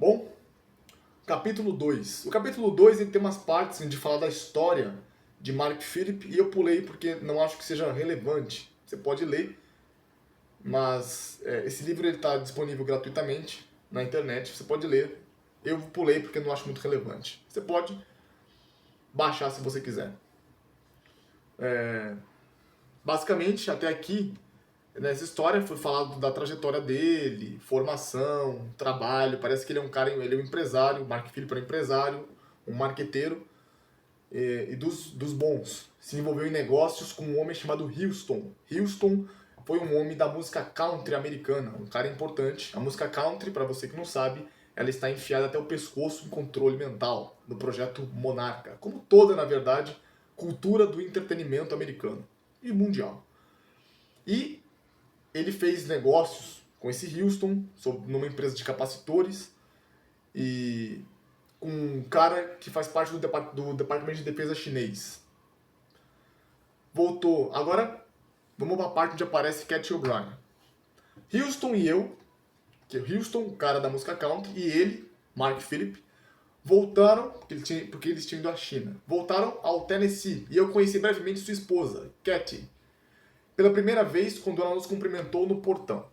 Bom, capítulo 2. O capítulo 2 ele tem umas partes de falar da história de Mark Phillip e eu pulei porque não acho que seja relevante. Você pode ler, mas esse livro está disponível gratuitamente na internet, você pode ler. Eu pulei porque não acho muito relevante. Você pode baixar se você quiser. Basicamente, até aqui, nessa história foi falado da trajetória dele, formação, trabalho. Parece que ele é um cara, ele é um empresário, o Mark Phillip é um empresário, um marqueteiro e dos bons. Se envolveu em negócios com um homem chamado Houston. Houston foi um homem da música country americana, um cara importante. A música country, para você que não sabe, ela está enfiada até o pescoço em controle mental no projeto Monarca, como toda, na verdade, cultura do entretenimento americano e mundial. E ele fez negócios com esse Houston, numa empresa de capacitores, e com um cara que faz parte do Departamento de Defesa chinês. Voltou. Agora, vamos para a parte onde aparece Cat O'Brien. Houston e eu, que é Houston, o cara da música country, e ele, Mark Phillip, voltaram, porque eles tinham ido à China, voltaram ao Tennessee, e eu conheci brevemente sua esposa, Katy, pela primeira vez quando ela nos cumprimentou no portão.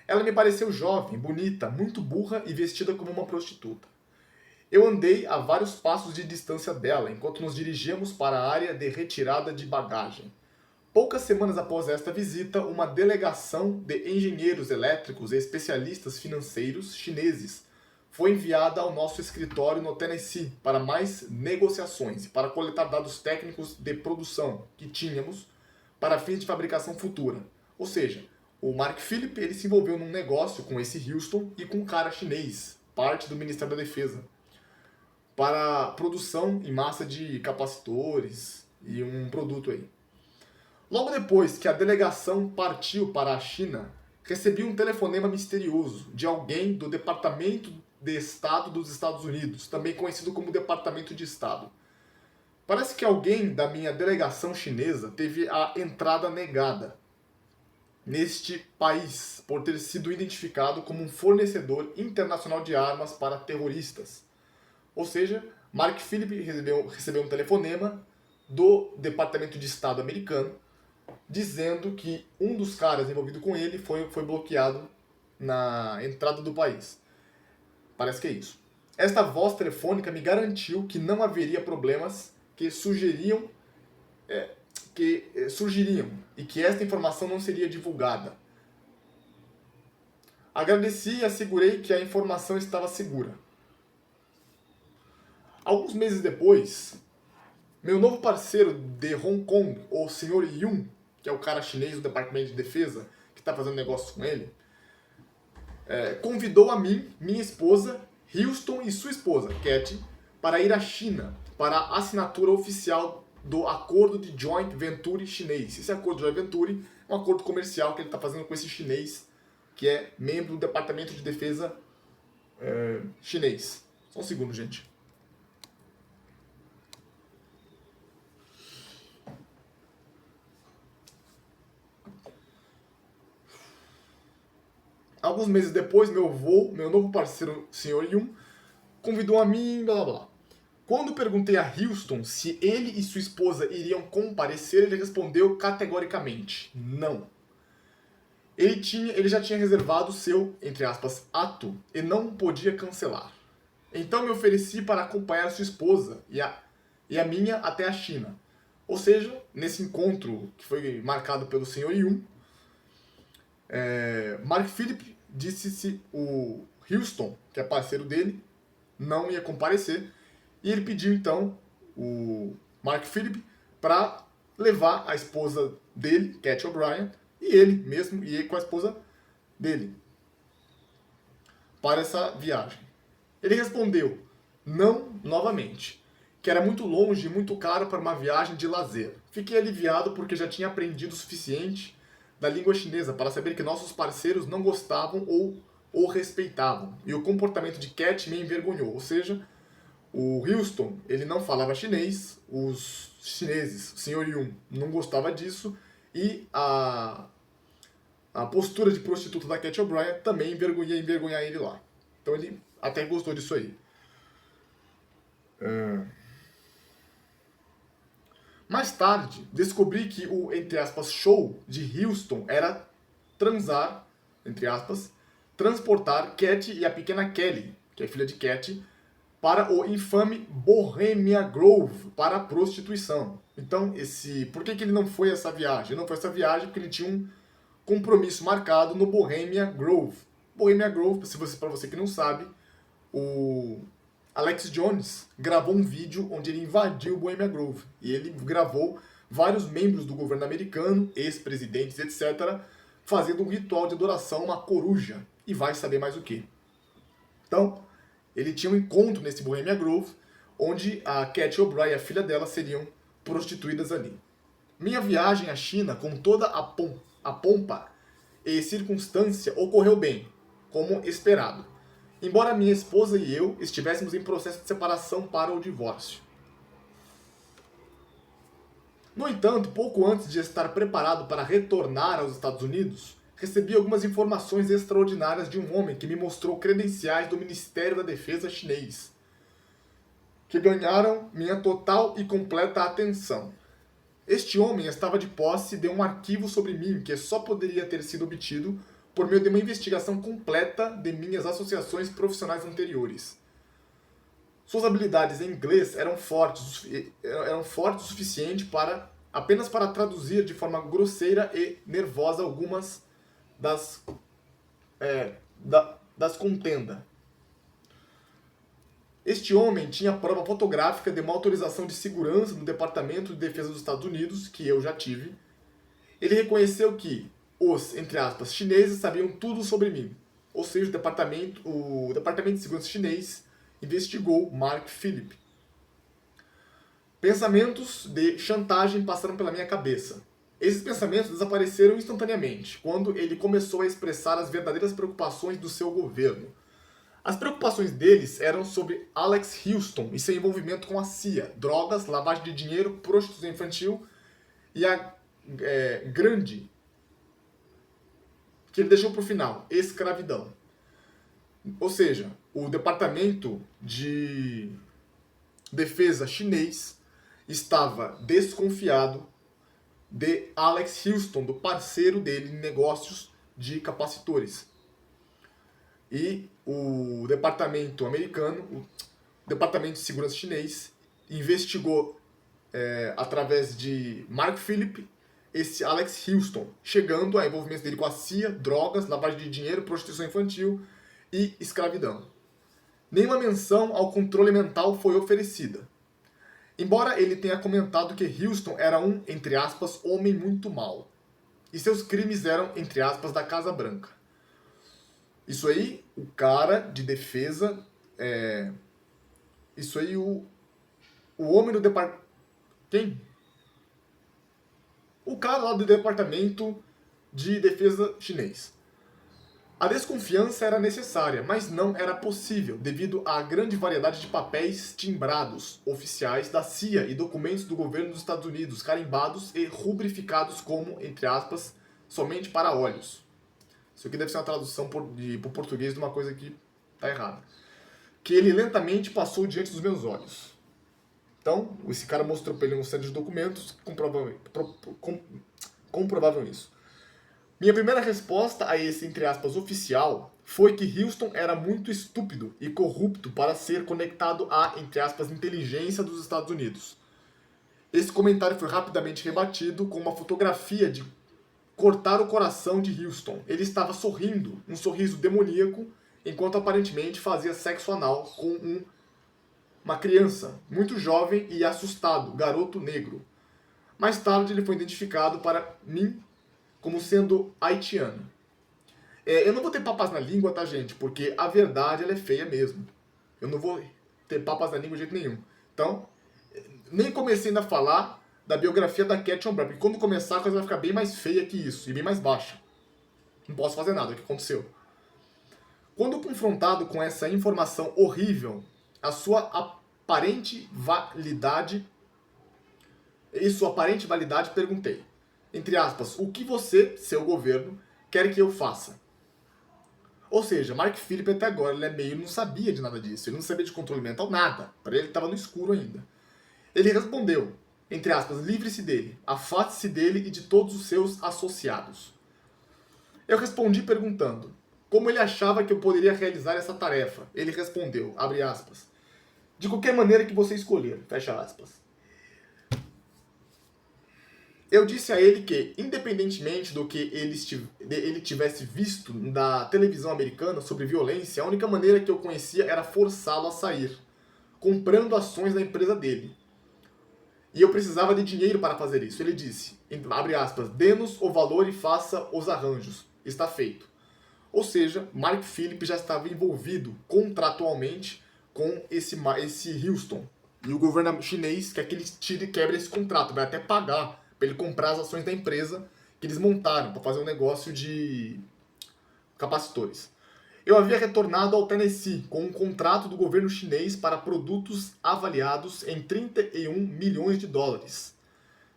Ela me pareceu jovem, bonita, muito burra e vestida como uma prostituta. Eu andei a vários passos de distância dela enquanto nos dirigíamos para a área de retirada de bagagem. Poucas semanas após esta visita, uma delegação de engenheiros elétricos e especialistas financeiros chineses foi enviada ao nosso escritório no Tennessee para mais negociações e para coletar dados técnicos de produção que tínhamos para fins de fabricação futura. Ou seja, o Mark Phillip ele se envolveu num negócio com esse Houston e com um cara chinês, parte do Ministério da Defesa, para produção em massa de capacitores e um produto aí. Logo depois que a delegação partiu para a China, recebi um telefonema misterioso de alguém do Departamento de Estado dos Estados Unidos, também conhecido como Departamento de Estado. Parece que alguém da minha delegação chinesa teve a entrada negada neste país por ter sido identificado como um fornecedor internacional de armas para terroristas. Ou seja, Mark Phillip recebeu um telefonema do Departamento de Estado americano dizendo que um dos caras envolvido com ele foi bloqueado na entrada do país. Parece que é isso. Esta voz telefônica me garantiu que não haveria problemas que surgiriam e que esta informação não seria divulgada. Agradeci e assegurei que a informação estava segura. Alguns meses depois, meu novo parceiro de Hong Kong, o Sr. Yun, que é o cara chinês do Departamento de Defesa, que está fazendo negócios com ele, convidou a mim, minha esposa, Houston e sua esposa, Katy, para ir à China, para a assinatura oficial do Acordo de Joint Venture chinês. Esse Acordo de Joint Venture é um acordo comercial que ele está fazendo com esse chinês, que é membro do Departamento de Defesa chinês. Só um segundo, gente. Alguns meses depois, meu novo parceiro, Sr. Yun, convidou a mim, blá blá blá. Quando perguntei a Houston se ele e sua esposa iriam comparecer, ele respondeu categoricamente, não. Ele já tinha reservado o seu, entre aspas, ato e não podia cancelar. Então me ofereci para acompanhar sua esposa e a minha até a China. Ou seja, nesse encontro que foi marcado pelo Sr. Yun, Mark Phillip disse se o Houston, que é parceiro dele, não ia comparecer, e ele pediu então o Mark Phillip para levar a esposa dele, Cat O'Brien, e ele mesmo, e ele com a esposa dele, para essa viagem. Ele respondeu não novamente, que era muito longe e muito caro para uma viagem de lazer. Fiquei aliviado porque já tinha aprendido o suficiente da língua chinesa para saber que nossos parceiros não gostavam ou o respeitavam. E o comportamento de Cat me envergonhou. Ou seja, o Houston ele não falava chinês, os chineses, o Sr. Yun, não gostava disso, e a postura de prostituta da Cat O'Brien também ia envergonhar ele lá. Então ele até gostou disso aí. Mais tarde, descobri que o, entre aspas, show de Houston era transar, entre aspas, transportar Cat e a pequena Kelly, que é filha de Cat, para o infame Bohemia Grove, para a prostituição. Então, por que ele não foi essa viagem? Ele não foi essa viagem porque ele tinha um compromisso marcado no Bohemia Grove. Bohemia Grove, para você que não sabe, o Alex Jones gravou um vídeo onde ele invadiu o Bohemia Grove. E ele gravou vários membros do governo americano, ex-presidentes, etc., fazendo um ritual de adoração a uma coruja. E vai saber mais o que. Então, ele tinha um encontro nesse Bohemia Grove, onde a Cat O'Brien e a filha dela seriam prostituídas ali. Minha viagem à China, com toda a pompa e circunstância, ocorreu bem, como esperado. Embora minha esposa e eu estivéssemos em processo de separação para o divórcio. No entanto, pouco antes de estar preparado para retornar aos Estados Unidos, recebi algumas informações extraordinárias de um homem que me mostrou credenciais do Ministério da Defesa chinês, que ganharam minha total e completa atenção. Este homem estava de posse de um arquivo sobre mim que só poderia ter sido obtido por meio de uma investigação completa de minhas associações profissionais anteriores. Suas habilidades em inglês eram fortes o suficiente apenas para traduzir de forma grosseira e nervosa algumas das contendas. Este homem tinha prova fotográfica de uma autorização de segurança do Departamento de Defesa dos Estados Unidos, que eu já tive. Ele reconheceu que os, entre aspas, chineses sabiam tudo sobre mim. Ou seja, o Departamento de Segurança chinês investigou Mark Phillip. Pensamentos de chantagem passaram pela minha cabeça. Esses pensamentos desapareceram instantaneamente, quando ele começou a expressar as verdadeiras preocupações do seu governo. As preocupações deles eram sobre Alex Houston e seu envolvimento com a CIA, drogas, lavagem de dinheiro, prostituição infantil e a grande, que ele deixou para o final, escravidão. Ou seja, o Departamento de Defesa chinês estava desconfiado de Alex Houston, do parceiro dele em negócios de capacitores. E o departamento americano, o Departamento de Segurança chinês, investigou através de Mark Phillip esse Alex Houston, chegando a envolvimento dele com a CIA, drogas, lavagem de dinheiro, prostituição infantil e escravidão. Nenhuma menção ao controle mental foi oferecida. Embora ele tenha comentado que Houston era um, entre aspas, homem muito mau. E seus crimes eram, entre aspas, da Casa Branca. Isso aí, o cara de defesa, isso aí, o homem do departamento... Quem? O cara lá do Departamento de Defesa chinês. A desconfiança era necessária, mas não era possível, devido à grande variedade de papéis timbrados oficiais da CIA e documentos do governo dos Estados Unidos, carimbados e rubrificados como, entre aspas, somente para olhos. Isso aqui deve ser uma tradução para o português de uma coisa que está errada. Que ele lentamente passou diante dos meus olhos. Então, esse cara mostrou para ele um série de documentos que comprovavam isso. Minha primeira resposta a esse, entre aspas, oficial, foi que Houston era muito estúpido e corrupto para ser conectado à, entre aspas, inteligência dos Estados Unidos. Esse comentário foi rapidamente rebatido com uma fotografia de cortar o coração de Houston. Ele estava sorrindo, um sorriso demoníaco, enquanto aparentemente fazia sexo anal com uma criança muito jovem e assustado, garoto negro. Mais tarde ele foi identificado para mim como sendo haitiano. Eu não vou ter papas na língua, tá, gente? Porque a verdade, ela é feia mesmo. Eu não vou ter papas na língua de jeito nenhum. Então, nem comecei ainda a falar da biografia da Cat O'Brien, porque quando começar a coisa vai ficar bem mais feia que isso, e bem mais baixa. Não posso fazer nada, o que aconteceu? Quando confrontado com essa informação horrível, a sua aparente validade, perguntei, entre aspas, o que você, seu governo, quer que eu faça? Ou seja, Mark Phillip até agora ele é meio não sabia de nada disso, ele não sabia de controle mental, nada. Para ele estava no escuro ainda. Ele respondeu, entre aspas, livre-se dele, afaste-se dele e de todos os seus associados. Eu respondi perguntando como ele achava que eu poderia realizar essa tarefa. Ele respondeu, abre aspas, de qualquer maneira que você escolher, fecha aspas. Eu disse a ele que, independentemente do que ele tivesse visto na televisão americana sobre violência, a única maneira que eu conhecia era forçá-lo a sair, comprando ações da empresa dele. E eu precisava de dinheiro para fazer isso. Ele disse, abre aspas, dê-nos o valor e faça os arranjos. Está feito. Ou seja, Mark Phillip já estava envolvido contratualmente com esse Houston. E o governo chinês quer que ele tire e quebre esse contrato, vai até pagar para ele comprar as ações da empresa que eles montaram para fazer um negócio de capacitores. Eu havia retornado ao Tennessee com um contrato do governo chinês para produtos avaliados em 31 milhões de dólares.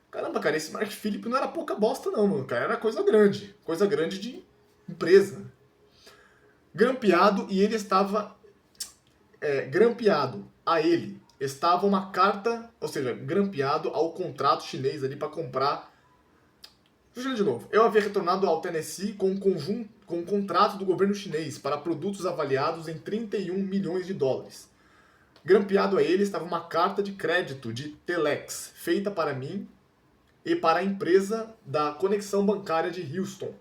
Caramba, cara, esse Mark Phillip não era pouca bosta não, mano, cara, era coisa grande de empresa. Grampeado, e ele estava grampeado a ele. Estava uma carta, ou seja, grampeado ao contrato chinês ali para comprar. Deixa eu ler de novo. Eu havia retornado ao Tennessee com um contrato do governo chinês para produtos avaliados em 31 milhões de dólares. Grampeado a ele estava uma carta de crédito de Telex, feita para mim e para a empresa da conexão bancária de Houston,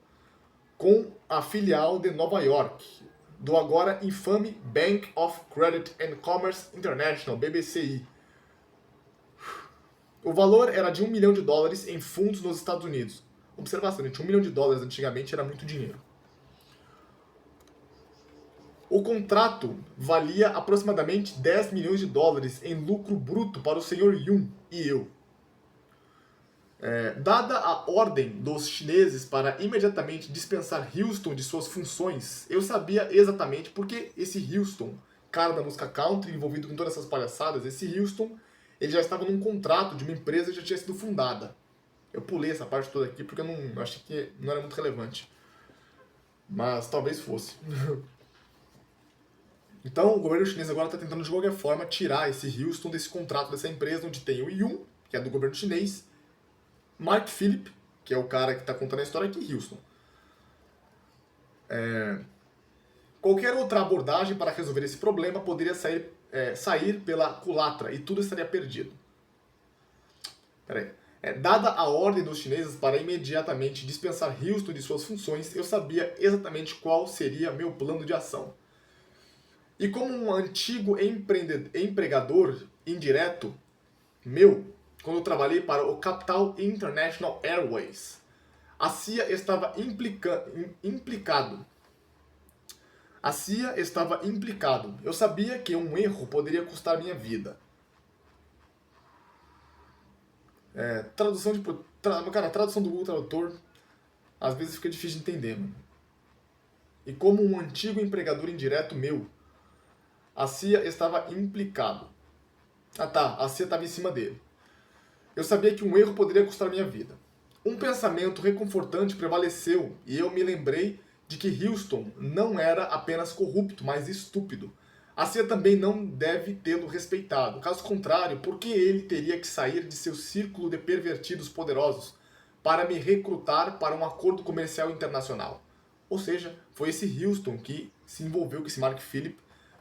com a filial de Nova York, do agora infame Bank of Credit and Commerce International, BBCI. O valor era de $1 milhão em fundos nos Estados Unidos. Observação, gente, $1 milhão antigamente era muito dinheiro. O contrato valia aproximadamente $10 milhões em lucro bruto para o Sr. Yun e eu. Dada a ordem dos chineses para imediatamente dispensar Houston de suas funções, eu sabia exatamente porque esse Houston, cara da música country, envolvido com todas essas palhaçadas, esse Houston, ele já estava num contrato de uma empresa que já tinha sido fundada. Eu pulei essa parte toda aqui porque eu achei que não era muito relevante. Mas talvez fosse. Então o governo chinês agora está tentando de qualquer forma tirar esse Houston desse contrato dessa empresa onde tem o Yun, que é do governo chinês, Mark Phillip, que é o cara que está contando a história aqui, Houston. Qualquer outra abordagem para resolver esse problema poderia sair pela culatra e tudo estaria perdido. Dada a ordem dos chineses para imediatamente dispensar Houston de suas funções, eu sabia exatamente qual seria meu plano de ação. E como um antigo empregador indireto meu, quando eu trabalhei para o Capital International Airways, a CIA estava implicado. Eu sabia que um erro poderia custar minha vida. Tradução do Google Tradutor às vezes fica difícil de entender, mano. E como um antigo empregador indireto meu, a CIA estava implicado. A CIA estava em cima dele. Eu sabia que um erro poderia custar minha vida. Um pensamento reconfortante prevaleceu e eu me lembrei de que Houston não era apenas corrupto, mas estúpido. A CIA também não deve tê-lo respeitado. Caso contrário, por que ele teria que sair de seu círculo de pervertidos poderosos para me recrutar para um acordo comercial internacional? Ou seja, foi esse Houston que se envolveu com esse Mark Phillip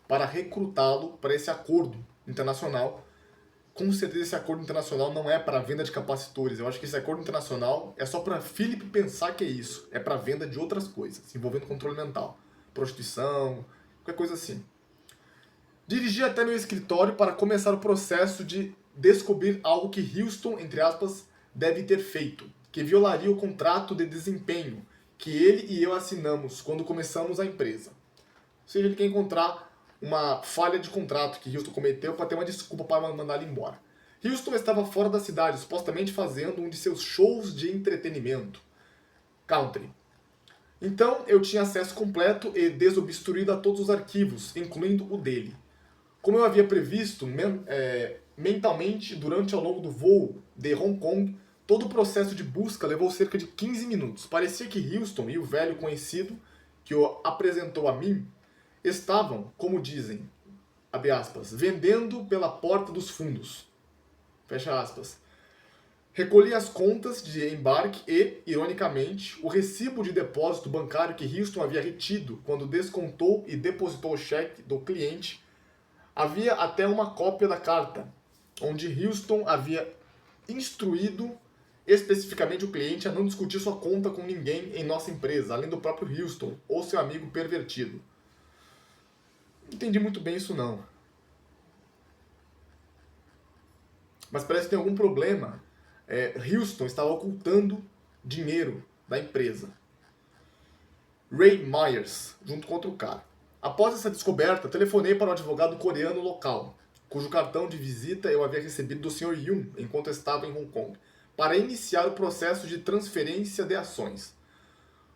para recrutá-lo para esse acordo internacional. Com certeza esse acordo internacional não é para venda de capacitores. Eu acho que esse acordo internacional é só para Phillip pensar que é isso. É para venda de outras coisas, envolvendo controle mental. Prostituição, qualquer coisa assim. Dirigi até meu escritório para começar o processo de descobrir algo que Houston, entre aspas, deve ter feito, que violaria o contrato de desempenho que ele e eu assinamos quando começamos a empresa. Ou seja, ele quer encontrar uma falha de contrato que Houston cometeu para ter uma desculpa para mandar ele embora. Houston estava fora da cidade, supostamente fazendo um de seus shows de entretenimento, country. Então eu tinha acesso completo e desobstruído a todos os arquivos, incluindo o dele. Como eu havia previsto mentalmente durante ao longo do voo de Hong Kong, todo o processo de busca levou cerca de 15 minutos. Parecia que Houston e o velho conhecido que o apresentou a mim estavam, como dizem, abre aspas, vendendo pela porta dos fundos. Fecha aspas. Recolhi as contas de embarque e, ironicamente, o recibo de depósito bancário que Houston havia retido quando descontou e depositou o cheque do cliente. Havia até uma cópia da carta, onde Houston havia instruído especificamente o cliente a não discutir sua conta com ninguém em nossa empresa, além do próprio Houston ou seu amigo pervertido. Não entendi muito bem isso não. Mas parece que tem algum problema. Houston estava ocultando dinheiro da empresa. Ray Myers, junto com outro cara. Após essa descoberta, telefonei para o advogado coreano local, cujo cartão de visita eu havia recebido do Sr. Yoon enquanto estava em Hong Kong, para iniciar o processo de transferência de ações.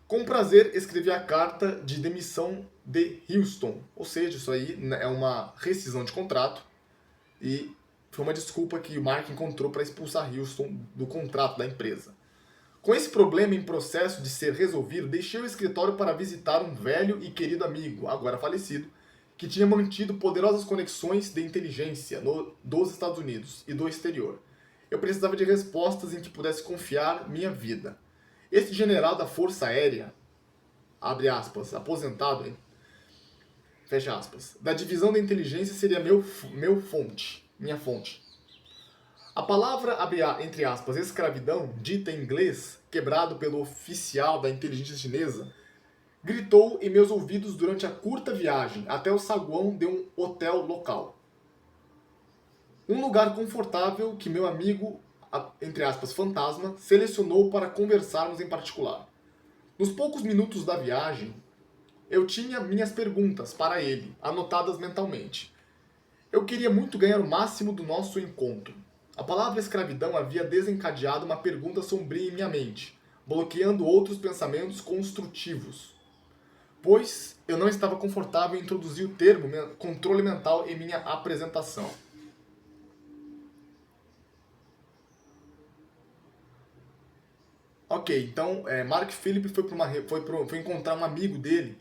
Com prazer, escrevi a carta de demissão de Houston, ou seja, isso aí é uma rescisão de contrato e foi uma desculpa que o Mark encontrou para expulsar Houston do contrato da empresa. Com esse problema em processo de ser resolvido, deixei o escritório para visitar um velho e querido amigo, agora falecido, que tinha mantido poderosas conexões de inteligência dos Estados Unidos e do exterior. Eu precisava de respostas em que pudesse confiar minha vida. Esse general da Força Aérea, abre aspas, aposentado, fecha aspas, da divisão da inteligência seria minha fonte. A palavra, entre aspas, escravidão, dita em inglês, quebrado pelo oficial da inteligência chinesa, gritou em meus ouvidos durante a curta viagem até o saguão de um hotel local. Um lugar confortável que meu amigo, entre aspas, fantasma, selecionou para conversarmos em particular. Nos poucos minutos da viagem, eu tinha minhas perguntas para ele, anotadas mentalmente. Eu queria muito ganhar o máximo do nosso encontro. A palavra escravidão havia desencadeado uma pergunta sombria em minha mente, bloqueando outros pensamentos construtivos. Pois eu não estava confortável em introduzir o termo controle mental em minha apresentação. Ok, então Mark Phillip foi encontrar um amigo dele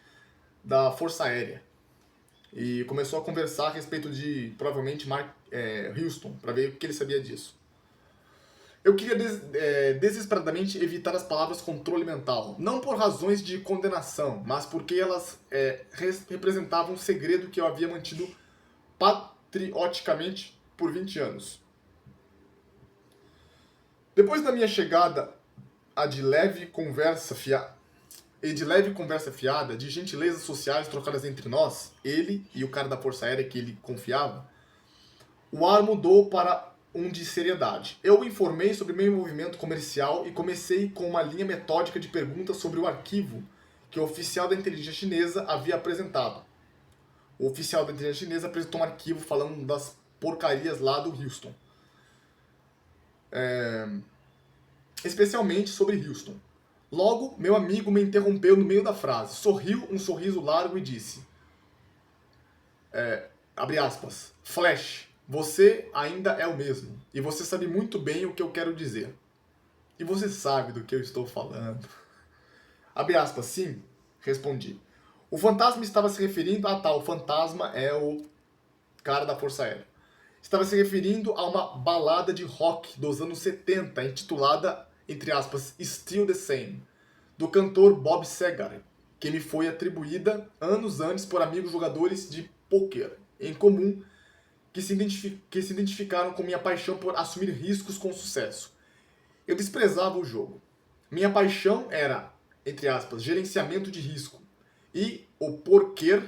da Força Aérea e começou a conversar a respeito de, provavelmente, Houston, para ver o que ele sabia disso. Eu queria desesperadamente evitar as palavras controle mental, não por razões de condenação, mas porque elas representavam um segredo que eu havia mantido patrioticamente por 20 anos. Depois da minha chegada de leve conversa fiada, de gentilezas sociais trocadas entre nós, ele e o cara da Força Aérea que ele confiava, o ar mudou para um de seriedade. Eu o informei sobre meu envolvimento comercial e comecei com uma linha metódica de perguntas sobre o arquivo que o oficial da inteligência chinesa havia apresentado. O oficial da inteligência chinesa apresentou um arquivo falando das porcarias lá do Houston. Especialmente sobre Houston. Logo, meu amigo me interrompeu no meio da frase, sorriu um sorriso largo e disse, abre aspas, Flash, você ainda é o mesmo, e você sabe muito bem o que eu quero dizer. E você sabe do que eu estou falando. Abre aspas, sim, respondi. O fantasma estava se referindo o fantasma é o cara da Força Aérea. Estava se referindo a uma balada de rock dos anos 70, intitulada, entre aspas, Still the Same, do cantor Bob Seger, que me foi atribuída anos antes por amigos jogadores de pôquer em comum que se identificaram com minha paixão por assumir riscos com sucesso. Eu desprezava o jogo. Minha paixão era, entre aspas, gerenciamento de risco. E o pôquer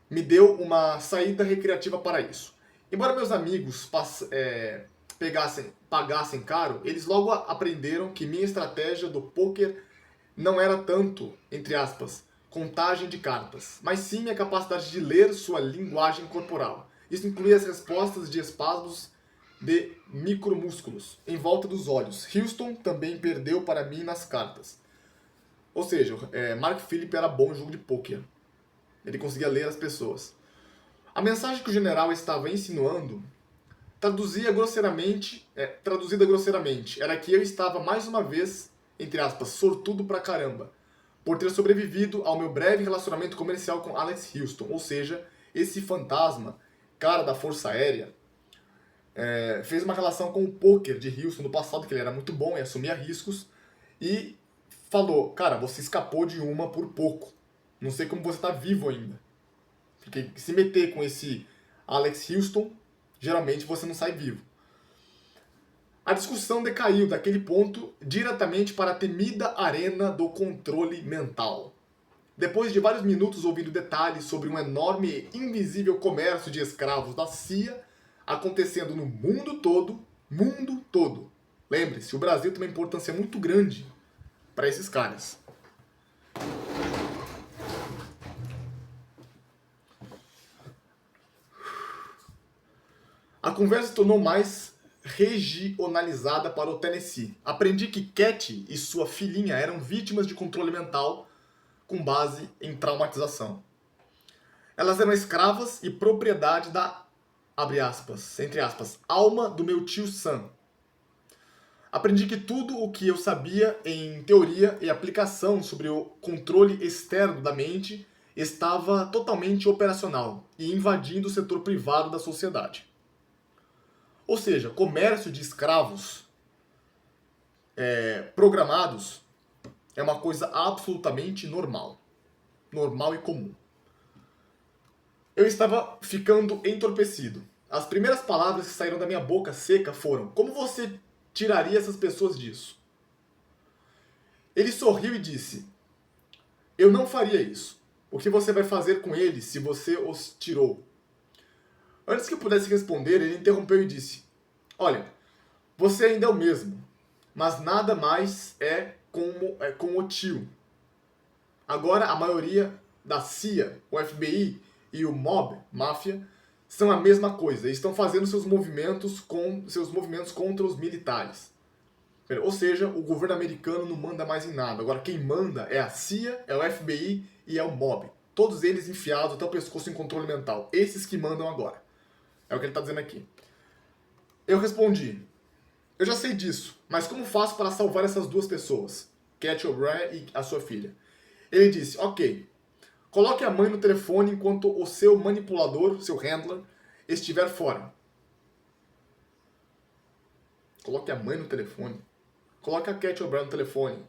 me deu uma saída recreativa para isso. Embora meus amigos pagassem caro, eles logo aprenderam que minha estratégia do pôquer não era tanto, entre aspas, contagem de cartas, mas sim minha capacidade de ler sua linguagem corporal. Isso incluía as respostas de espasmos de micromúsculos em volta dos olhos. Houston também perdeu para mim nas cartas. Ou seja, Mark Phillip era bom em jogo de pôquer. Ele conseguia ler as pessoas. A mensagem que o general estava insinuando, traduzida grosseiramente, era que eu estava mais uma vez entre aspas, sortudo pra caramba, por ter sobrevivido ao meu breve relacionamento comercial com Alex Houston. Ou seja, esse fantasma, cara da Força Aérea, fez uma relação com o poker de Houston no passado, que ele era muito bom e assumia riscos, e falou, cara, você escapou de uma por pouco. Não sei como você tá vivo ainda. Porque se meter com esse Alex Houston, geralmente você não sai vivo. A discussão decaiu daquele ponto diretamente para a temida arena do controle mental. Depois de vários minutos ouvindo detalhes sobre um enorme e invisível comércio de escravos da CIA acontecendo no mundo todo. Lembre-se, o Brasil tem uma importância muito grande para esses caras. A conversa se tornou mais regionalizada para o Tennessee. Aprendi que Cat e sua filhinha eram vítimas de controle mental com base em traumatização. Elas eram escravas e propriedade da, abre aspas, entre aspas, alma do meu tio Sam. Aprendi que tudo o que eu sabia em teoria e aplicação sobre o controle externo da mente estava totalmente operacional e invadindo o setor privado da sociedade. Ou seja, comércio de escravos programados é uma coisa absolutamente normal. Normal e comum. Eu estava ficando entorpecido. As primeiras palavras que saíram da minha boca seca foram: como você tiraria essas pessoas disso? Ele sorriu e disse: eu não faria isso. O que você vai fazer com eles se você os tirou? Antes que eu pudesse responder, ele interrompeu e disse: olha, você ainda é o mesmo, mas nada mais é como o tio. Agora a maioria da CIA, o FBI e o mob, máfia, são a mesma coisa e estão fazendo seus movimentos contra os militares. Ou seja, o governo americano não manda mais em nada. Agora quem manda é a CIA, é o FBI e é o mob. Todos eles enfiados até o pescoço em controle mental. Esses que mandam agora. É o que ele está dizendo aqui. Eu respondi: eu já sei disso, mas como faço para salvar essas duas pessoas? Cat O'Brien e a sua filha. Ele disse: ok, coloque a mãe no telefone enquanto o seu manipulador, seu handler, estiver fora. Coloque a mãe no telefone. Coloque a Cat O'Brien no telefone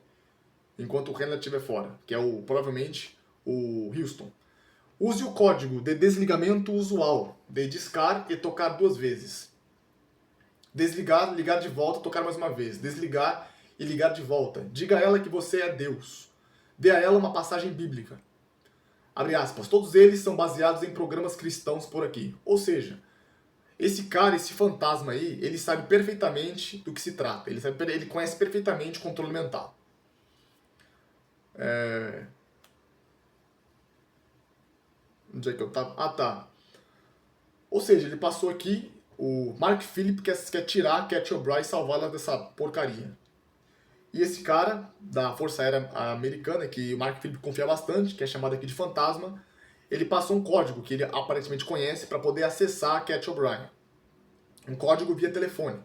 enquanto o handler estiver fora, que é provavelmente o Houston. Use o código de desligamento usual, de discar e tocar 2 vezes. Desligar, ligar de volta, tocar mais uma vez. Desligar e ligar de volta. Diga a ela que você é Deus. Dê a ela uma passagem bíblica. Abre aspas. Todos eles são baseados em programas cristãos por aqui. Ou seja, esse cara, esse fantasma aí, ele sabe perfeitamente do que se trata. Ele conhece perfeitamente o controle mental. Onde é que eu tava? Ah, tá. Ou seja, ele passou aqui, o Mark Phillip quer tirar a Cat O'Brien e salvá-la dessa porcaria. E esse cara, da Força Aérea Americana, que o Mark Phillip confia bastante, que é chamado aqui de fantasma, ele passou um código que ele aparentemente conhece para poder acessar a Cat O'Brien. Um código via telefone.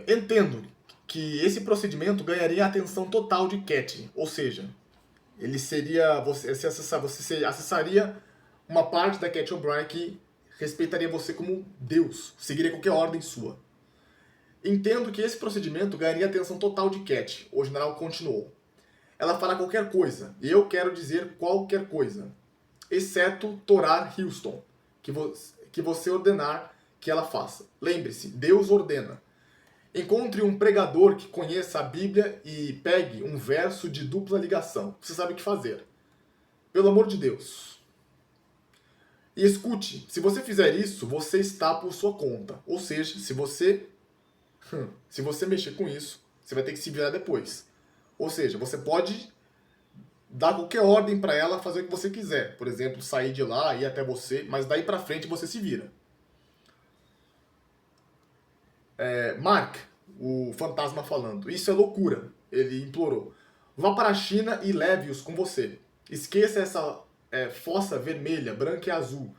Entendo que esse procedimento ganharia a atenção total de Cat, ou seja, ele seria, você acessaria uma parte da Cat O'Brien que respeitaria você como Deus, seguiria qualquer ordem sua. Entendo que esse procedimento ganharia a atenção total de Cat. O general continuou: ela fará qualquer coisa, e eu quero dizer qualquer coisa, exceto torar Houston, que você ordenar que ela faça. Lembre-se, Deus ordena. Encontre um pregador que conheça a Bíblia e pegue um verso de dupla ligação. Você sabe o que fazer. Pelo amor de Deus. E escute, se você fizer isso, você está por sua conta. Ou seja, se você mexer com isso, você vai ter que se virar depois. Ou seja, você pode dar qualquer ordem para ela fazer o que você quiser. Por exemplo, sair de lá, ir até você, mas daí para frente você se vira. Mark, o fantasma falando, isso é loucura. Ele implorou. Vá para a China e leve-os com você. Esqueça essa fossa vermelha, branca e azul.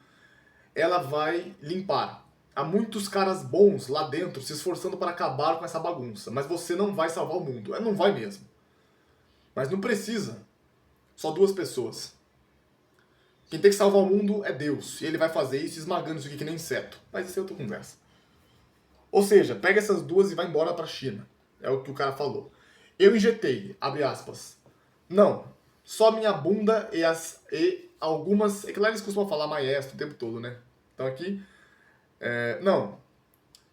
Ela vai limpar. há muitos caras bons lá dentro se esforçando para acabar com essa bagunça, mas você não vai salvar o mundo. Não vai mesmo. Mas não precisa. Só duas pessoas. Quem tem que salvar o mundo é Deus. E ele vai fazer isso esmagando isso aqui que nem inseto. Mas isso é outra conversa. Ou seja, pega essas duas e vai embora pra China. É o que o cara falou. Eu injetei, abre aspas. Não, só minha bunda e algumas... É que lá eles costumam falar maestro o tempo todo, né? Então aqui... não,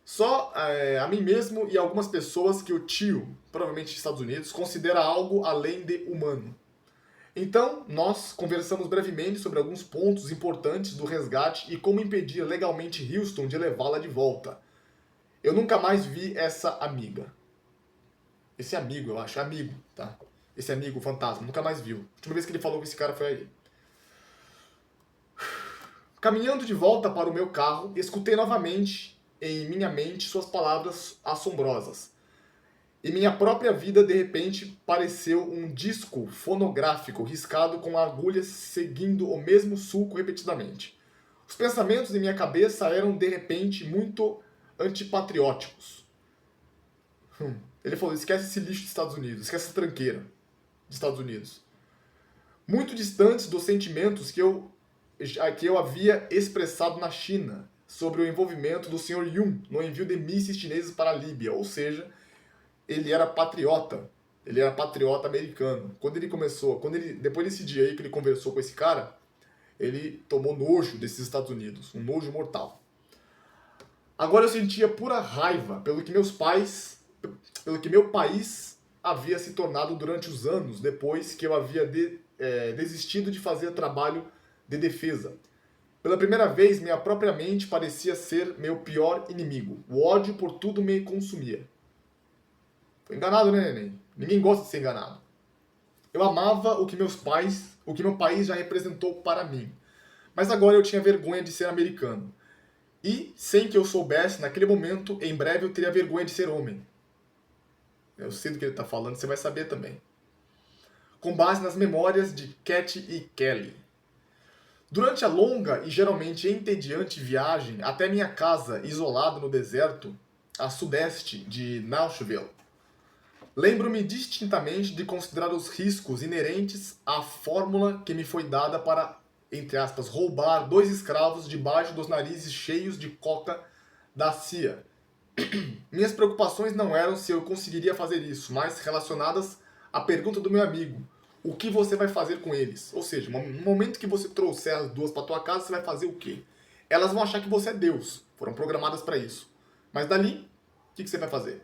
só a mim mesmo e algumas pessoas que o tio, provavelmente dos Estados Unidos, considera algo além de humano. Então, nós conversamos brevemente sobre alguns pontos importantes do resgate e como impedir legalmente Houston de levá-la de volta. Eu nunca mais vi essa amiga. Esse amigo, eu acho, amigo, tá? Esse amigo fantasma, nunca mais viu. A última vez que ele falou com esse cara foi aí. Caminhando de volta para o meu carro, escutei novamente em minha mente suas palavras assombrosas. E minha própria vida, de repente, pareceu um disco fonográfico riscado com agulhas seguindo o mesmo sulco repetidamente. Os pensamentos em minha cabeça eram, de repente, muito antipatrióticos. Ele falou, esquece esse lixo dos Estados Unidos, esquece essa tranqueira dos Estados Unidos. Muito distantes dos sentimentos que eu havia expressado na China sobre o envolvimento do Sr. Yun no envio de mísseis chineses para a Líbia, ou seja, ele era patriota americano. Depois desse dia aí que ele conversou com esse cara, ele tomou nojo desses Estados Unidos, um nojo mortal. Agora eu sentia pura raiva pelo que meu país havia se tornado durante os anos depois que eu havia desistido de fazer trabalho de defesa. Pela primeira vez, minha própria mente parecia ser meu pior inimigo. O ódio por tudo me consumia. Foi enganado, né, neném? Ninguém gosta de ser enganado. Eu amava o que meu país já representou para mim. Mas agora eu tinha vergonha de ser americano. E, sem que eu soubesse, naquele momento, em breve eu teria vergonha de ser homem. Eu sei do que ele está falando, você vai saber também. Com base nas memórias de Cat e Kelly. Durante a longa e geralmente entediante viagem até minha casa isolada no deserto, a sudeste de Nashville, lembro-me distintamente de considerar os riscos inerentes à fórmula que me foi dada para, entre aspas, roubar 2 escravos debaixo dos narizes cheios de coca da CIA. Minhas preocupações não eram se eu conseguiria fazer isso, mas relacionadas à pergunta do meu amigo. O que você vai fazer com eles? Ou seja, no momento que você trouxer as duas para tua casa, você vai fazer o quê? Elas vão achar que você é Deus. Foram programadas para isso. Mas dali, o que você vai fazer?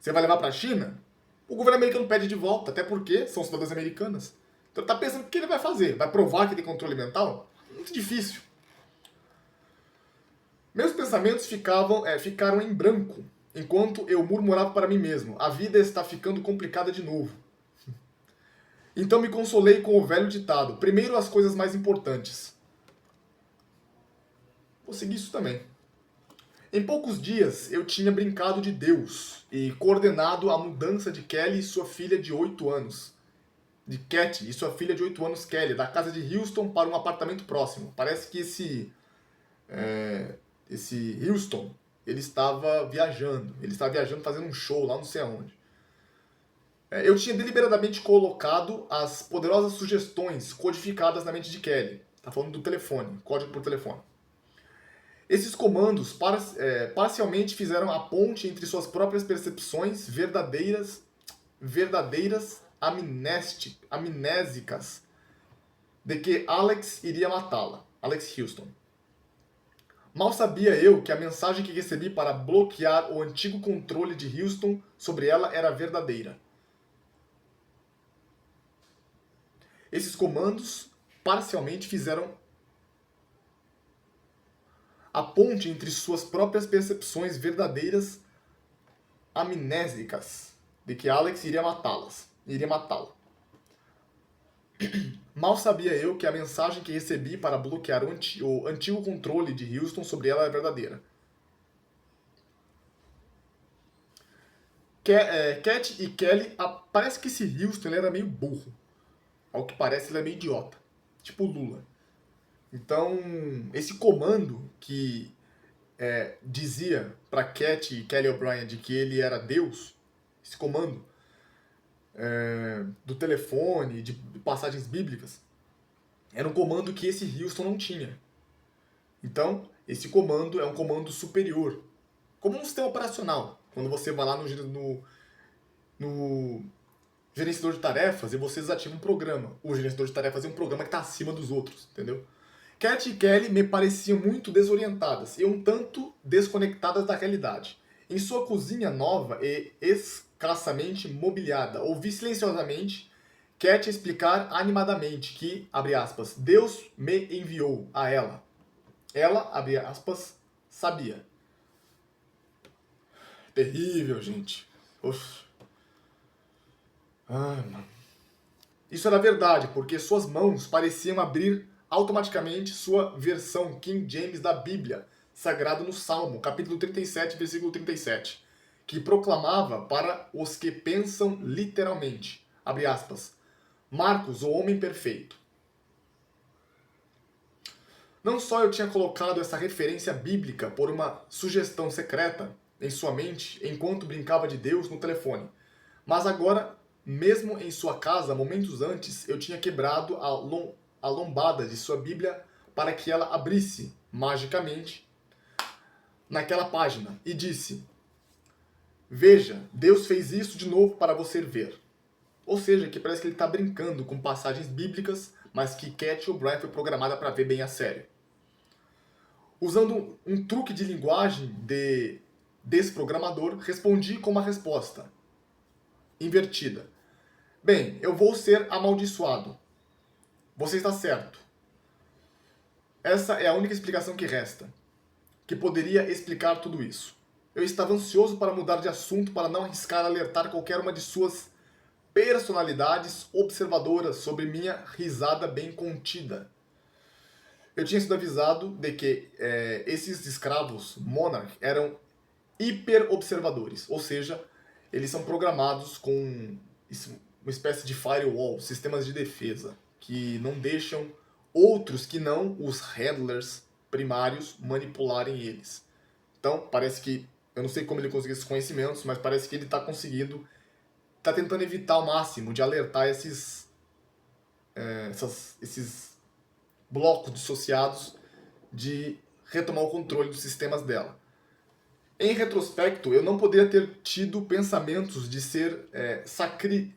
Você vai levar para a China? O governo americano pede de volta, até porque são cidadãs americanas. Então ele está pensando o que ele vai fazer? Vai provar que tem controle mental? Muito difícil. Meus pensamentos ficaram em branco, enquanto eu murmurava para mim mesmo. A vida está ficando complicada de novo. Então me consolei com o velho ditado. Primeiro as coisas mais importantes. Vou seguir isso também. Em poucos dias eu tinha brincado de Deus e coordenado a mudança de Kelly e sua filha de 8 anos. De Cat e sua filha de 8 anos, Kelly, da casa de Houston para um apartamento próximo. Parece que esse Houston, ele estava viajando fazendo um show lá não sei aonde. Eu tinha deliberadamente colocado as poderosas sugestões codificadas na mente de Kelly. Tá falando do telefone, código por telefone. Esses comandos parcialmente fizeram a ponte entre suas próprias percepções verdadeiras amnésicas de que Alex iria matá-la, Alex Houston. Mal sabia eu que a mensagem que recebi para bloquear o antigo controle de Houston sobre ela era verdadeira. Esses comandos parcialmente fizeram a ponte entre suas próprias percepções verdadeiras amnésicas de que Alex iria matá-la. Mal sabia eu que a mensagem que recebi para bloquear o antigo controle de Houston sobre ela era verdadeira. Cat e Kelly, parece que esse Houston ele era meio burro. Ao que parece, ele é meio idiota. Tipo o Lula. Então, esse comando que dizia para Cat e Kelly O'Brien de que ele era Deus, esse comando do telefone, de passagens bíblicas, era um comando que esse Houston não tinha. Então, esse comando é um comando superior, como um sistema operacional. Quando você vai lá no gerenciador de tarefas e você desativa um programa. O gerenciador de tarefas é um programa que está acima dos outros, entendeu? Cat e Kelly me pareciam muito desorientadas e um tanto desconectadas da realidade. Em sua cozinha nova e escassamente mobiliada, ouvi silenciosamente Cat explicar animadamente que, abre aspas, Deus me enviou a ela. Ela, abre aspas, sabia. Terrível, gente. Uf. Ai, mano. Isso era verdade, porque suas mãos pareciam abrir automaticamente sua versão King James da Bíblia, sagrada no Salmo, capítulo 37, versículo 37, que proclamava para os que pensam literalmente, abre aspas, Marcos, o homem perfeito. Não só eu tinha colocado essa referência bíblica por uma sugestão secreta em sua mente enquanto brincava de Deus no telefone, mas agora, mesmo em sua casa, momentos antes, eu tinha quebrado a lombada de sua Bíblia para que ela abrisse, magicamente, naquela página e disse: Veja, Deus fez isso de novo para você ver. Ou seja, que parece que ele está brincando com passagens bíblicas, mas que Cat O'Brien foi programada para ver bem a sério. Usando um truque de linguagem de desprogramador, respondi com uma resposta invertida. Bem, eu vou ser amaldiçoado. Você está certo. Essa é a única explicação que resta, que poderia explicar tudo isso. Eu estava ansioso para mudar de assunto para não arriscar alertar qualquer uma de suas personalidades observadoras sobre minha risada bem contida. Eu tinha sido avisado de que esses escravos Monarch eram hiper-observadores, ou seja, eles são programados com uma espécie de firewall, sistemas de defesa, que não deixam outros que não os handlers primários manipularem eles. Então, parece que, eu não sei como ele conseguiu esses conhecimentos, mas parece que ele está conseguindo, está tentando evitar ao máximo de alertar esses blocos dissociados de retomar o controle dos sistemas dela. Em retrospecto, eu não poderia ter tido pensamentos de ser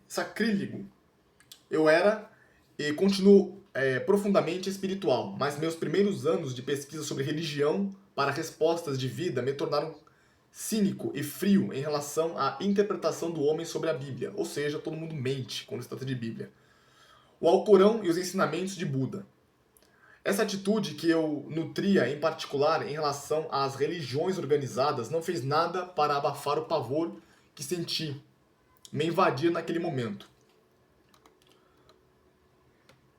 sacrílego. Eu era e continuo profundamente espiritual, mas meus primeiros anos de pesquisa sobre religião para respostas de vida me tornaram cínico e frio em relação à interpretação do homem sobre a Bíblia. Ou seja, todo mundo mente quando se trata de Bíblia. O Alcorão e os ensinamentos de Buda. Essa atitude que eu nutria, em particular, em relação às religiões organizadas, não fez nada para abafar o pavor que senti me invadir naquele momento.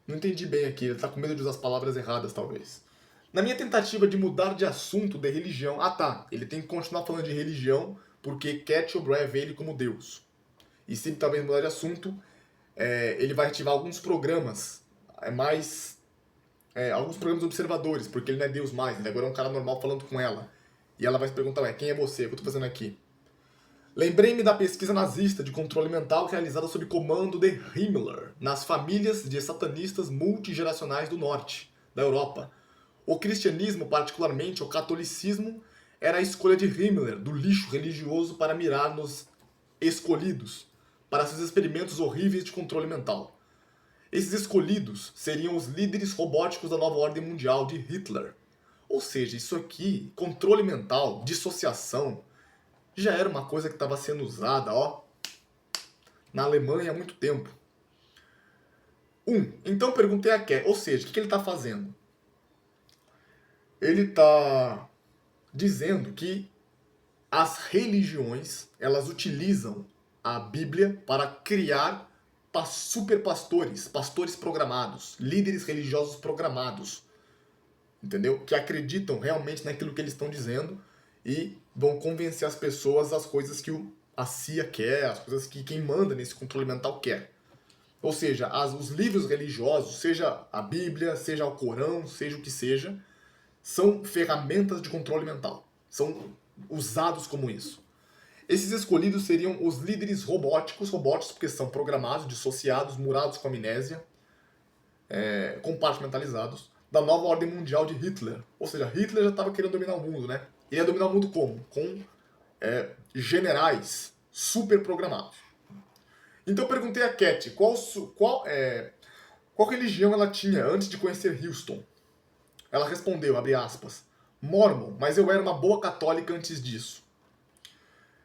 Não entendi bem aqui, ele está com medo de usar as palavras erradas, talvez. Na minha tentativa de mudar de assunto de religião... Ah tá, ele tem que continuar falando de religião porque Cat O'Brien vê ele como Deus. E se ele talvez mudar de assunto, ele vai ativar alguns programas alguns programas observadores, porque ele não é Deus mais, ele agora é um cara normal falando com ela. E ela vai se perguntar, quem é você? O que eu tô fazendo aqui? Lembrei-me da pesquisa nazista de controle mental realizada sob comando de Himmler nas famílias de satanistas multigeracionais do norte, da Europa. O cristianismo, particularmente o catolicismo, era a escolha de Himmler do lixo religioso para mirar nos escolhidos, para seus experimentos horríveis de controle mental. Esses escolhidos seriam os líderes robóticos da nova ordem mundial de Hitler. Ou seja, isso aqui, controle mental, dissociação, já era uma coisa que estava sendo usada, na Alemanha há muito tempo. Então perguntei a Cat, ou seja, o que ele está fazendo? Ele está dizendo que as religiões, elas utilizam a Bíblia para criar super pastores programados, líderes religiosos programados, entendeu? Que acreditam realmente naquilo que eles estão dizendo e vão convencer as pessoas das coisas que a CIA quer, as coisas que quem manda nesse controle mental quer. Ou seja, os livros religiosos, seja a Bíblia, seja o Corão, seja o que seja, são ferramentas de controle mental. são usados como isso. Esses escolhidos seriam os líderes robóticos porque são programados, dissociados, murados com amnésia, compartimentalizados, da nova ordem mundial de Hitler. Ou seja, Hitler já estava querendo dominar o mundo, né? Ele ia dominar o mundo como? Com generais super programados. Então eu perguntei a Cat qual religião ela tinha antes de conhecer Houston. Ela respondeu, abre aspas, Mormon, mas eu era uma boa católica antes disso.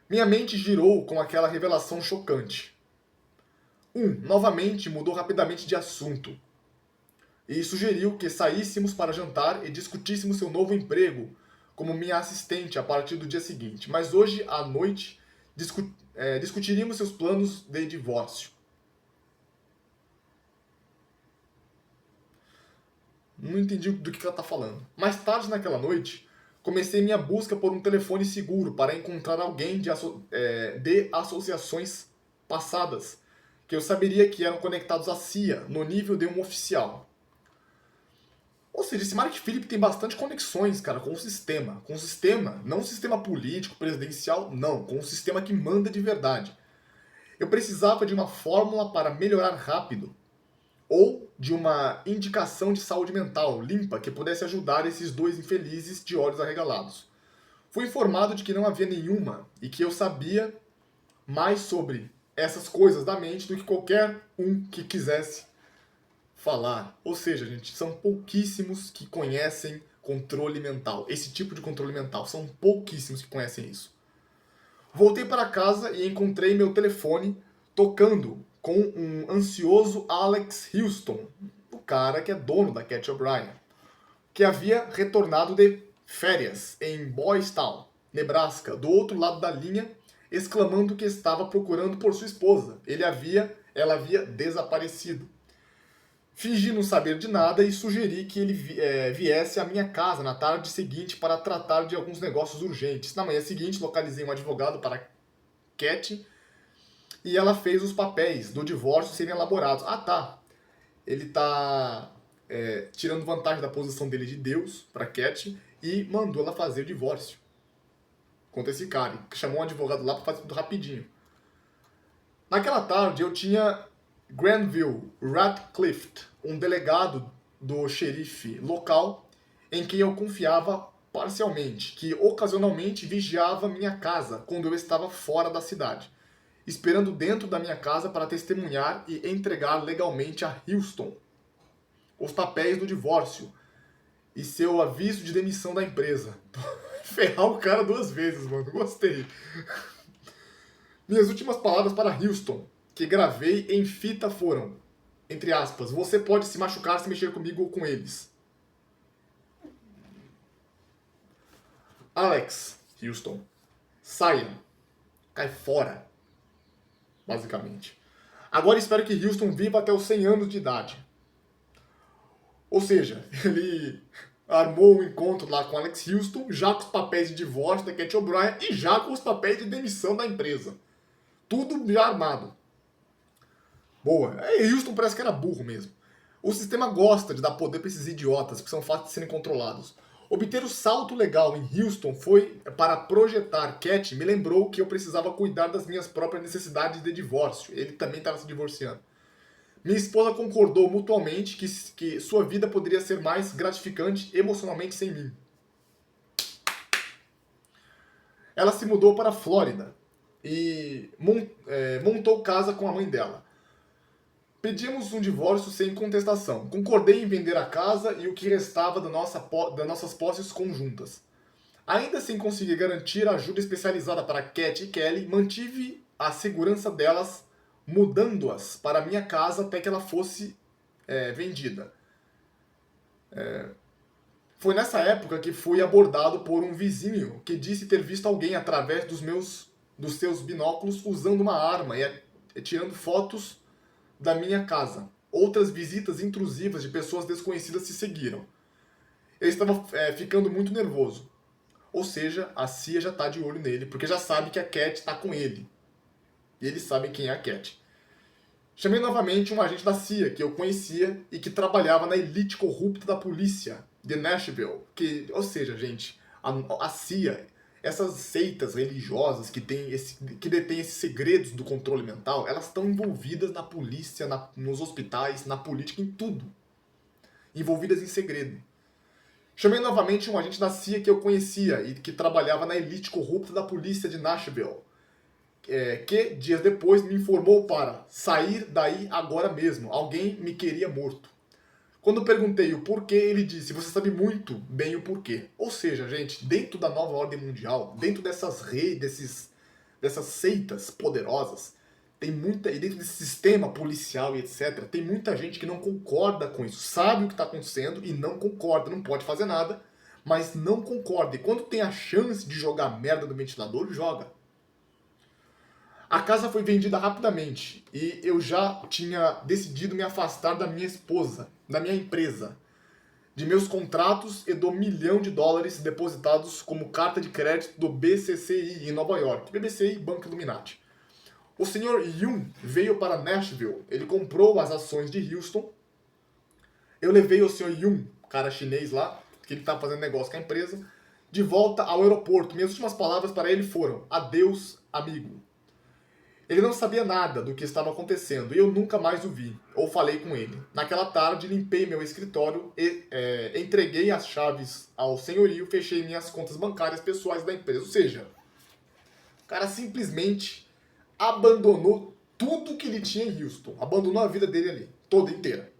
Minha mente girou com aquela revelação chocante. Novamente mudou rapidamente de assunto. E sugeriu que saíssemos para jantar e discutíssemos seu novo emprego como minha assistente a partir do dia seguinte. Mas hoje à noite discutiríamos seus planos de divórcio. Não entendi do que ela está falando. Mais tarde naquela noite, comecei minha busca por um telefone seguro para encontrar alguém de associações passadas, que eu saberia que eram conectados à CIA, no nível de um oficial. Ou seja, esse Mark Phillip tem bastante conexões, cara, com o sistema. Com o sistema, não o sistema político, presidencial, não. Com o sistema que manda de verdade. Eu precisava de uma fórmula para melhorar rápido. Ou de uma indicação de saúde mental limpa que pudesse ajudar esses dois infelizes de olhos arregalados. Fui informado de que não havia nenhuma e que eu sabia mais sobre essas coisas da mente do que qualquer um que quisesse falar. Ou seja, gente, são pouquíssimos que conhecem controle mental. Esse tipo de controle mental, são pouquíssimos que conhecem isso. Voltei para casa e encontrei meu telefone tocando com um ansioso Alex Houston, o cara que é dono da Cat O'Brien, que havia retornado de férias em Boys Town, Nebraska, do outro lado da linha, exclamando que estava procurando por sua esposa. Ela havia desaparecido. Fingi não saber de nada e sugeri que ele viesse à minha casa na tarde seguinte para tratar de alguns negócios urgentes. Na manhã seguinte, localizei um advogado para Cat e ela fez os papéis do divórcio serem elaborados. Ah, tá. Ele tá tirando vantagem da posição dele de Deus para Cat e mandou ela fazer o divórcio contra esse cara. Chamou um advogado lá para fazer tudo rapidinho. Naquela tarde eu tinha Granville Ratcliffe, um delegado do xerife local em quem eu confiava parcialmente, que ocasionalmente vigiava minha casa quando eu estava fora da cidade, esperando dentro da minha casa para testemunhar e entregar legalmente a Houston os papéis do divórcio e seu aviso de demissão da empresa. Ferrar o cara 2 vezes, mano. Gostei. Minhas últimas palavras para Houston, que gravei em fita, foram, entre aspas, você pode se machucar se mexer comigo ou com eles. Alex, Houston, saia. Cai fora. Basicamente. Agora espero que Houston viva até os 100 anos de idade. Ou seja, ele armou um encontro lá com Alex Houston, já com os papéis de divórcio da Cat O'Brien e já com os papéis de demissão da empresa. Tudo já armado. Boa. Houston parece que era burro mesmo. O sistema gosta de dar poder para esses idiotas, que são fáceis de serem controlados. Obter o salto legal em Houston foi para projetar Cat, me lembrou que eu precisava cuidar das minhas próprias necessidades de divórcio. Ele também estava se divorciando. Minha esposa concordou mutuamente que sua vida poderia ser mais gratificante emocionalmente sem mim. Ela se mudou para a Flórida e montou casa com a mãe dela. Pedimos um divórcio sem contestação. Concordei em vender a casa e o que restava das nossas posses conjuntas. Ainda sem conseguir garantir ajuda especializada para Cat e Kelly, mantive a segurança delas, mudando-as para minha casa até que ela fosse vendida. Foi nessa época que fui abordado por um vizinho que disse ter visto alguém através dos seus binóculos usando uma arma e tirando fotos da minha casa. Outras visitas intrusivas de pessoas desconhecidas se seguiram. Eu estava ficando muito nervoso. Ou seja, a CIA já está de olho nele, porque já sabe que a Cat está com ele. E eles sabem quem é a Cat. Chamei novamente um agente da CIA que eu conhecia e que trabalhava na elite corrupta da polícia de Nashville. Ou seja, gente, a CIA essas seitas religiosas que detêm esses segredos do controle mental, elas estão envolvidas na polícia, nos hospitais, na política, em tudo. Envolvidas em segredo. Chamei novamente um agente da CIA que eu conhecia e que trabalhava na elite corrupta da polícia de Nashville, que dias depois me informou para sair daí agora mesmo. Alguém me queria morto. Quando perguntei o porquê, ele disse: você sabe muito bem o porquê. Ou seja, gente, dentro da nova ordem mundial, dentro dessas redes, dessas seitas poderosas, tem muita, e dentro desse sistema policial e etc., tem muita gente que não concorda com isso. Sabe o que está acontecendo e não concorda, não pode fazer nada, mas não concorda. E quando tem a chance de jogar merda no ventilador, joga. A casa foi vendida rapidamente e eu já tinha decidido me afastar da minha esposa, da minha empresa, de meus contratos e do $1 milhão depositados como carta de crédito do BCCI em Nova York, BBCI Banco Illuminati. O Sr. Yun veio para Nashville, ele comprou as ações de Houston. Eu levei o Sr. Yun, cara chinês lá, que ele estava fazendo negócio com a empresa, de volta ao aeroporto. Minhas últimas palavras para ele foram: adeus, amigo. Ele não sabia nada do que estava acontecendo e eu nunca mais o vi, ou falei com ele. Naquela tarde, limpei meu escritório e entreguei as chaves ao senhorio, fechei minhas contas bancárias pessoais da empresa. Ou seja, o cara simplesmente abandonou tudo que ele tinha em Houston. Abandonou a vida dele ali, toda inteira.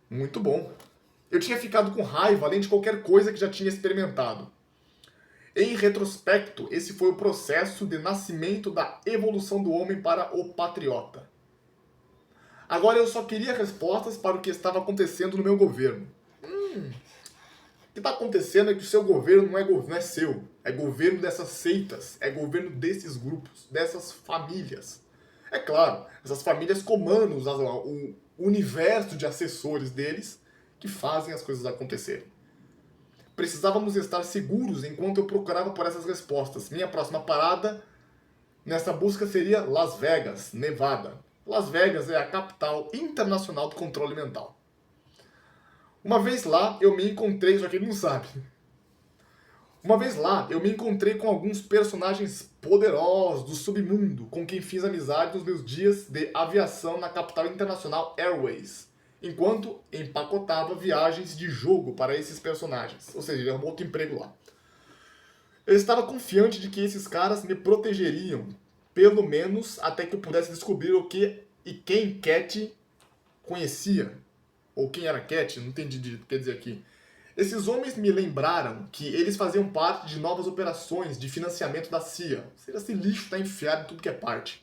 Muito bom. Eu tinha ficado com raiva, além de qualquer coisa que já tinha experimentado. Em retrospecto, esse foi o processo de nascimento da evolução do homem para o patriota. Agora eu só queria respostas para o que estava acontecendo no meu governo. O que está acontecendo é que o seu governo não é seu. É governo dessas seitas, é governo desses grupos, dessas famílias. É claro, essas famílias comandam o universo de assessores deles que fazem as coisas acontecerem. Precisávamos estar seguros enquanto eu procurava por essas respostas. Minha próxima parada nessa busca seria Las Vegas, Nevada. Las Vegas é a capital internacional do controle mental. Uma vez lá, eu me encontrei, só que ele não sabe. Uma vez lá, eu me encontrei com alguns personagens poderosos do submundo, com quem fiz amizade nos meus dias de aviação na capital internacional Airways, enquanto empacotava viagens de jogo para esses personagens. Ou seja, ele arrumou outro emprego lá. Eu estava confiante de que esses caras me protegeriam, pelo menos até que eu pudesse descobrir o que e quem Cat conhecia. Ou quem era Cat, não entendi o que quer dizer aqui. Esses homens me lembraram que eles faziam parte de novas operações de financiamento da CIA. Ou seja, esse lixo está enfiado em tudo que é parte.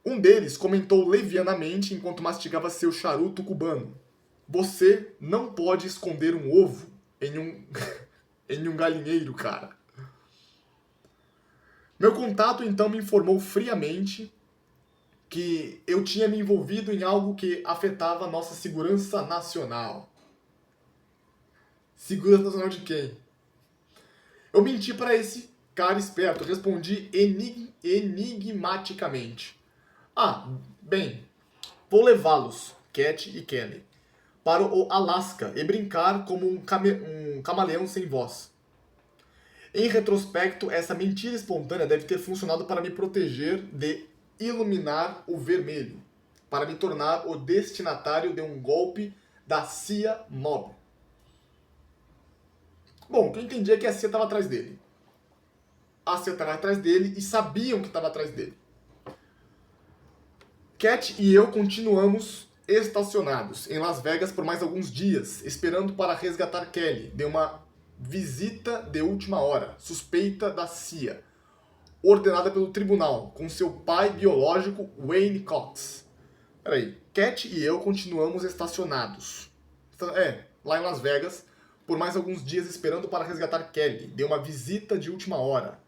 Um deles comentou levianamente enquanto mastigava seu charuto cubano: você não pode esconder um ovo em um galinheiro, cara. Meu contato então me informou friamente que eu tinha me envolvido em algo que afetava a nossa segurança nacional. Segurança nacional de quem? Eu menti para esse cara esperto, respondi enigmaticamente. Bem, vou levá-los, Cat e Kelly, para o Alasca e brincar como um camaleão sem voz. Em retrospecto, essa mentira espontânea deve ter funcionado para me proteger de iluminar o vermelho, para me tornar o destinatário de um golpe da CIA Mob. Bom, o que eu entendi é que a CIA estava atrás dele. A CIA estava atrás dele e sabiam que estava atrás dele. Cat e eu continuamos estacionados em Las Vegas por mais alguns dias, esperando para resgatar Kelly de uma visita de última hora, suspeita da CIA, ordenada pelo tribunal, com seu pai biológico, Wayne Cox. Peraí, Cat e eu continuamos estacionados. Lá em Las Vegas, por mais alguns dias esperando para resgatar Kelly de uma visita de última hora.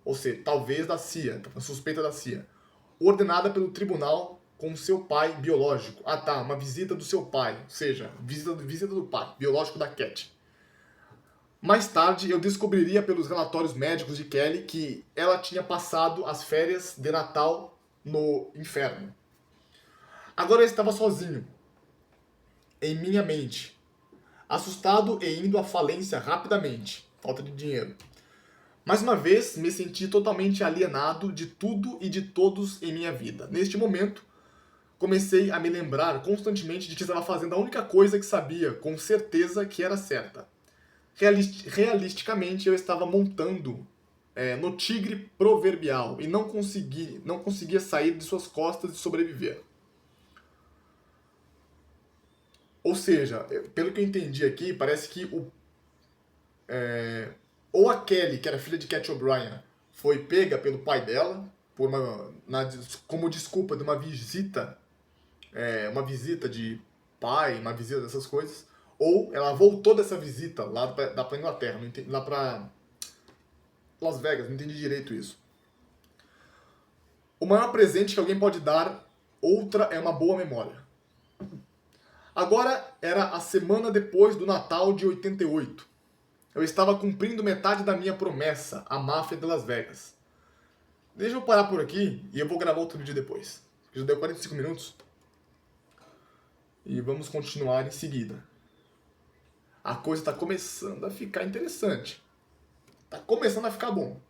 Ou seja, talvez da CIA, suspeita da CIA. Ordenada pelo tribunal com seu pai biológico. Uma visita do seu pai. Ou seja, visita do pai biológico da Cat. Mais tarde, eu descobriria pelos relatórios médicos de Kelly que ela tinha passado as férias de Natal no inferno. Agora eu estava sozinho, em minha mente. assustado e indo à falência rapidamente, falta de dinheiro. Mais uma vez, me senti totalmente alienado de tudo e de todos em minha vida. Neste momento, comecei a me lembrar constantemente de que estava fazendo a única coisa que sabia com certeza que era certa. Realisticamente, eu estava montando no tigre proverbial e não conseguia sair de suas costas e sobreviver. Ou seja, pelo que eu entendi aqui, parece que ou a Kelly, que era filha de Cat O'Brien, foi pega pelo pai dela como desculpa de uma visita de pai, uma visita dessas coisas, ou ela voltou dessa visita lá pra Inglaterra, não entendi, lá pra Las Vegas, não entendi direito isso. O maior presente que alguém pode dar outra é uma boa memória. Agora era a semana depois do Natal de 88. Eu estava cumprindo metade da minha promessa, a máfia de Las Vegas. Deixa eu parar por aqui e eu vou gravar outro vídeo depois. Já deu 45 minutos. E vamos continuar em seguida. A coisa está começando a ficar interessante. Está começando a ficar bom.